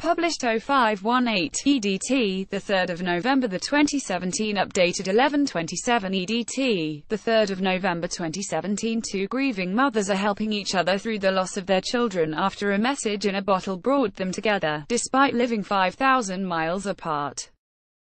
Published 0518 EDT, 3 November 2017. Updated 11/27 EDT, 3 November 2017. Two grieving mothers are helping each other through the loss of their children after a message in a bottle brought them together, despite living 5,000 miles apart.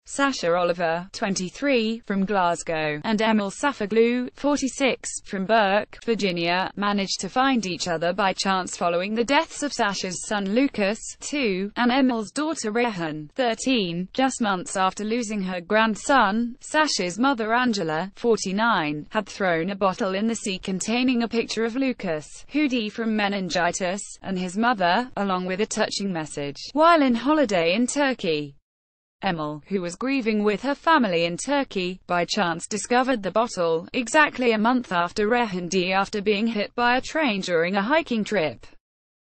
Sasha Oliver, 23, from Glasgow, and Emil Safaglu, 46, from Burke, Virginia, managed to find each other by chance following the deaths of Sasha's son Lucas, 2, and Emil's daughter Rehan, 13, just months after losing her grandson. Sasha's mother Angela, 49, had thrown a bottle in the sea containing a picture of Lucas, who died from meningitis, and his mother, along with a touching message, while in holiday in Turkey. Emil, who was grieving with her family in Turkey, by chance discovered the bottle, exactly a month after Rehan died after being hit by a train during a hiking trip.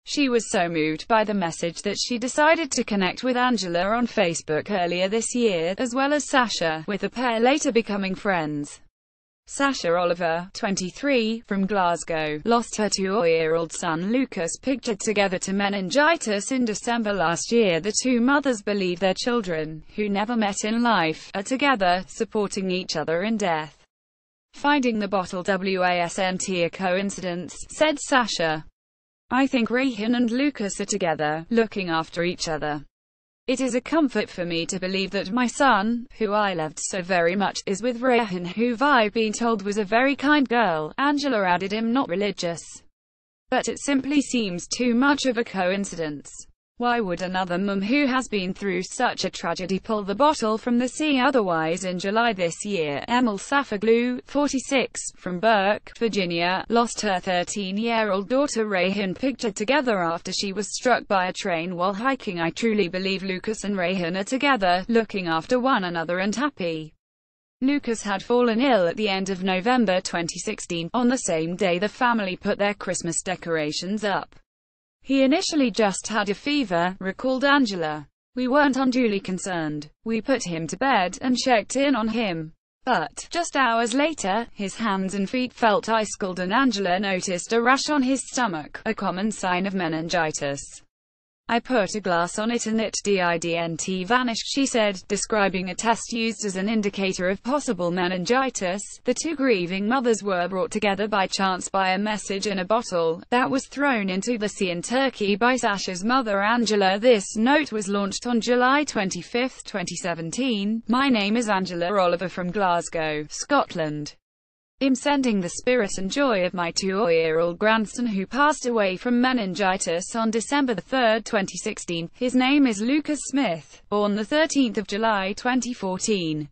She was so moved by the message that she decided to connect with Angela on Facebook earlier this year, as well as Sasha, with the pair later becoming friends. Sasha Oliver, 23, from Glasgow, lost her 2-year-old son Lucas, pictured together to meningitis in December last year. The two mothers believe their children, who never met in life, are together, supporting each other in death. Finding the bottle wasn't a coincidence, said Sasha. I think Rehan and Lucas are together, looking after each other. It is a comfort for me to believe that my son, who I loved so very much, is with Rehan, who I've been told was a very kind girl. Angela added, I'm not religious, but it simply seems too much of a coincidence. Why would another mum who has been through such a tragedy pull the bottle from the sea otherwise? In July this year, Emil Safaglu, 46, from Burke, Virginia, lost her 13-year-old daughter Rehan, pictured together after she was struck by a train while hiking. I truly believe Lucas and Rehan are together, looking after one another and happy. Lucas had fallen ill at the end of November 2016. On the same day the family put their Christmas decorations up. He initially just had a fever, recalled Angela. We weren't unduly concerned. We put him to bed, and checked in on him. But, just hours later, his hands and feet felt ice cold and Angela noticed a rash on his stomach, a common sign of meningitis. I put a glass on it and it didn't vanish, she said, describing a test used as an indicator of possible meningitis. The two grieving mothers were brought together by chance by a message in a bottle that was thrown into the sea in Turkey by Sasha's mother Angela. This note was launched on July 25, 2017. My name is Angela Oliver from Glasgow, Scotland. I'm sending the spirit and joy of my 2-year-old grandson who passed away from meningitis on December 3, 2016. His name is Lucas Smith, born the 13th of July 2014.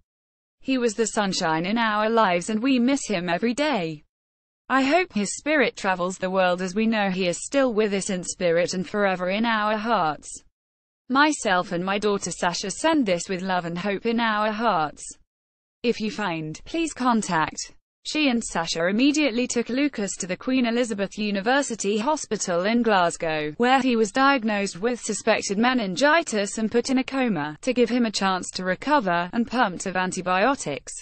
He was the sunshine in our lives and we miss him every day. I hope his spirit travels the world as we know he is still with us in spirit and forever in our hearts. Myself and my daughter Sasha send this with love and hope in our hearts. If you find, please contact. She and Sasha immediately took Lucas to the Queen Elizabeth University Hospital in Glasgow, where he was diagnosed with suspected meningitis and put in a coma, to give him a chance to recover, and pumped of antibiotics.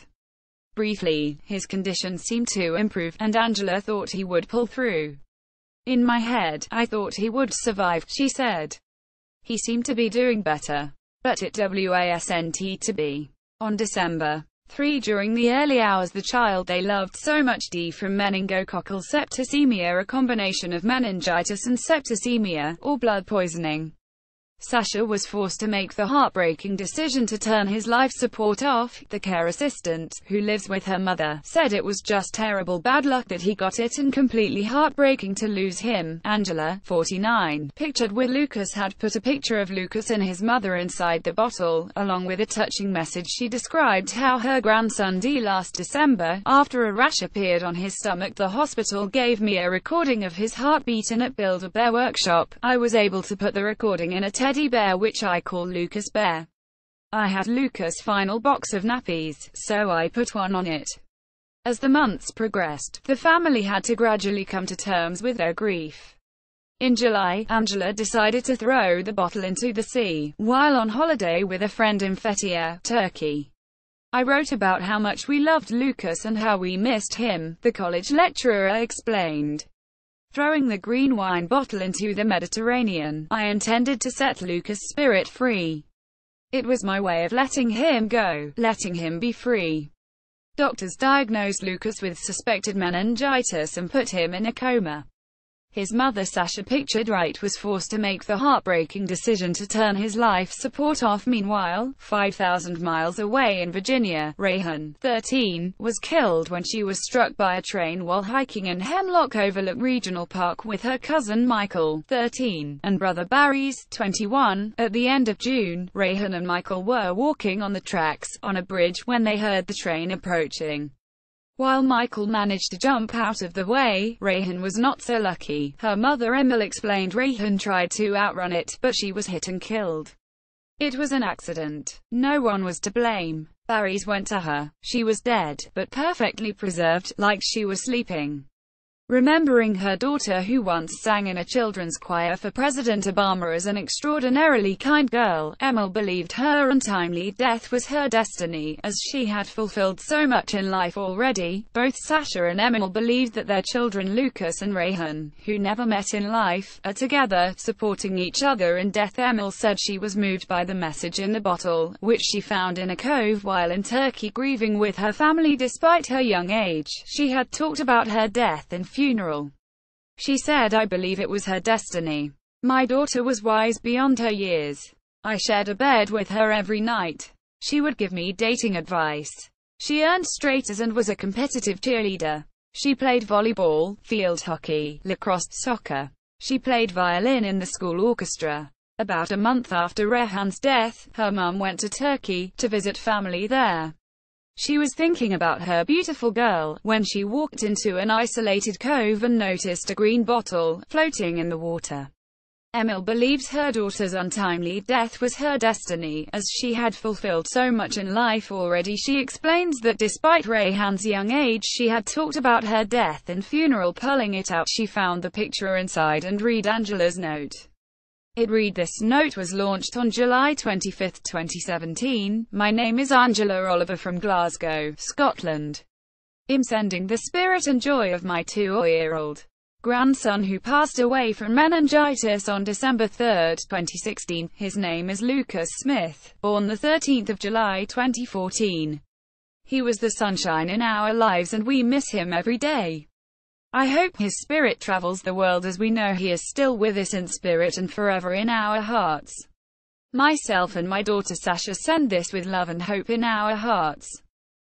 Briefly, his condition seemed to improve, and Angela thought he would pull through. In my head, I thought he would survive, she said. He seemed to be doing better. But it wasn't to be. On December 3, during the early hours, the child they loved so much died from meningococcal septicemia, a combination of meningitis and septicemia, or blood poisoning. Sasha was forced to make the heartbreaking decision to turn his life support off. The care assistant, who lives with her mother, said it was just terrible bad luck that he got it and completely heartbreaking to lose him. Angela, 49, pictured with Lucas, had put a picture of Lucas and his mother inside the bottle, along with a touching message. She described how her grandson died last December, after a rash appeared on his stomach. The hospital gave me a recording of his heartbeat and at Build-Up Their workshop, I was able to put the recording in a teddy bear which I call Lucas Bear. I had Lucas' final box of nappies, so I put one on it. As the months progressed, the family had to gradually come to terms with their grief. In July, Angela decided to throw the bottle into the sea, while on holiday with a friend in Fethiye, Turkey. I wrote about how much we loved Lucas and how we missed him, the college lecturer explained. Throwing the green wine bottle into the Mediterranean, I intended to set Lucas' spirit free. It was my way of letting him go, letting him be free. Doctors diagnosed Lucas with suspected meningitis and put him in a coma. His mother Sasha, pictured right, was forced to make the heartbreaking decision to turn his life support off. Meanwhile, 5,000 miles away in Virginia, Rayhan, 13, was killed when she was struck by a train while hiking in Hemlock Overlook Regional Park with her cousin Michael, 13, and brother Barry's, 21. At the end of June, Rayhan and Michael were walking on the tracks, on a bridge, when they heard the train approaching. While Michael managed to jump out of the way, Rayhan was not so lucky. Her mother Emil explained Rayhan tried to outrun it, but she was hit and killed. It was an accident. No one was to blame. Barry's went to her. She was dead, but perfectly preserved, like she was sleeping. Remembering her daughter, who once sang in a children's choir for President Obama as an extraordinarily kind girl, Emil believed her untimely death was her destiny, as she had fulfilled so much in life already. Both Sasha and Emil believed that their children Lucas and Rayhan, who never met in life, are together, supporting each other in death. Emil said she was moved by the message in the bottle, which she found in a cove while in Turkey grieving with her family despite her young age. She had talked about her death and funeral. She said, "I believe it was her destiny. My daughter was wise beyond her years. I shared a bed with her every night. She would give me dating advice. She earned straight A's and was a competitive cheerleader. She played volleyball, field hockey, lacrosse, soccer. She played violin in the school orchestra." About a month after Rayhan's death, her mum went to Turkey to visit family there. She was thinking about her beautiful girl, when she walked into an isolated cove and noticed a green bottle, floating in the water. Emil believes her daughter's untimely death was her destiny, as she had fulfilled so much in life already. She explains that despite Rayhan's young age, she had talked about her death and funeral. Pulling it out, she found the picture inside and read Angela's note. It read, "This note was launched on July 25, 2017. My name is Angela Oliver from Glasgow, Scotland. I'm sending the spirit and joy of my 2-year-old grandson who passed away from meningitis on December 3, 2016. His name is Lucas Smith, born the 13th of July 2014. He was the sunshine in our lives and we miss him every day. I hope his spirit travels the world as we know he is still with us in spirit and forever in our hearts. Myself and my daughter Sasha send this with love and hope in our hearts.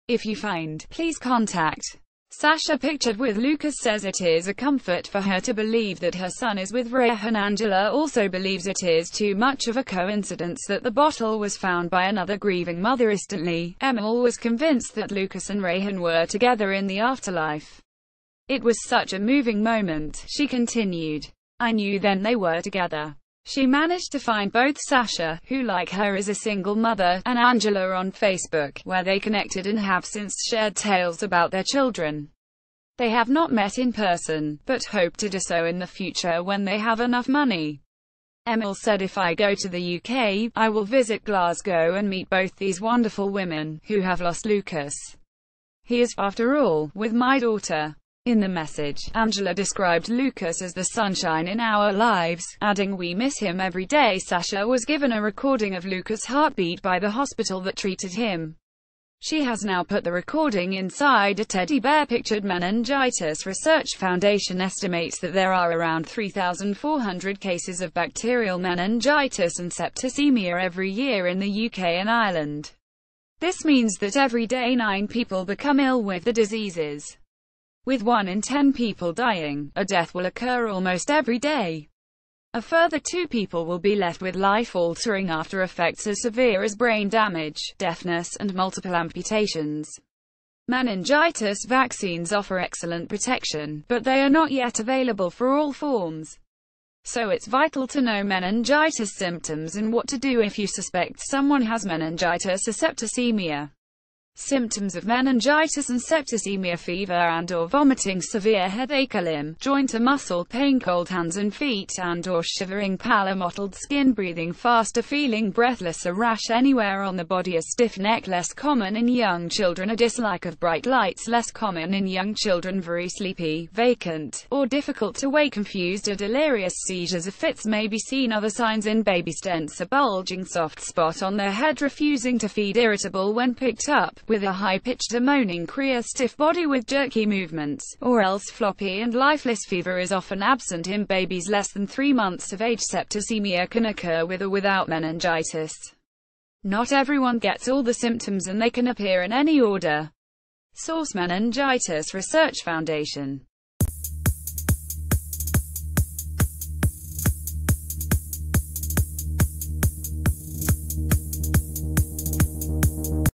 If you find, please contact." Sasha, pictured with Lucas, says it is a comfort for her to believe that her son is with Rayhan. Angela also believes it is too much of a coincidence that the bottle was found by another grieving mother instantly. Emil was convinced that Lucas and Rayhan were together in the afterlife. "It was such a moving moment," she continued. "I knew then they were together." She managed to find both Sasha, who like her is a single mother, and Angela on Facebook, where they connected and have since shared tales about their children. They have not met in person, but hope to do so in the future when they have enough money. Emil said, "If I go to the UK, I will visit Glasgow and meet both these wonderful women, who have lost Lucas. He is, after all, with my daughter." In the message, Angela described Lucas as the sunshine in our lives, adding, "We miss him every day." Sasha was given a recording of Lucas' heartbeat by the hospital that treated him. She has now put the recording inside a teddy bear pictured. Meningitis Research Foundation estimates that there are around 3,400 cases of bacterial meningitis and septicemia every year in the UK and Ireland. This means that every day 9 people become ill with the diseases. With 1 in 10 people dying, a death will occur almost every day. A further 2 people will be left with life-altering after effects as severe as brain damage, deafness, and multiple amputations. Meningitis vaccines offer excellent protection, but they are not yet available for all forms. So it's vital to know meningitis symptoms and what to do if you suspect someone has meningitis or septicemia. Symptoms of meningitis and septicemia: fever and/or vomiting, severe headache, a limb, joint or muscle pain, cold hands and feet and/or shivering, pallor, mottled skin, breathing faster, feeling breathless, a rash anywhere on the body, a stiff neck, less common in young children, a dislike of bright lights, less common in young children, very sleepy, vacant, or difficult to wake, confused or delirious, seizures or fits may be seen. Other signs in babies: stents, a bulging soft spot on their head, refusing to feed, irritable when picked up, with a high-pitched or moaning cry, a stiff body with jerky movements, or else floppy and lifeless. Fever is often absent in babies less than 3 months of age. Septicemia can occur with or without meningitis. Not everyone gets all the symptoms and they can appear in any order. Source: Meningitis Research Foundation.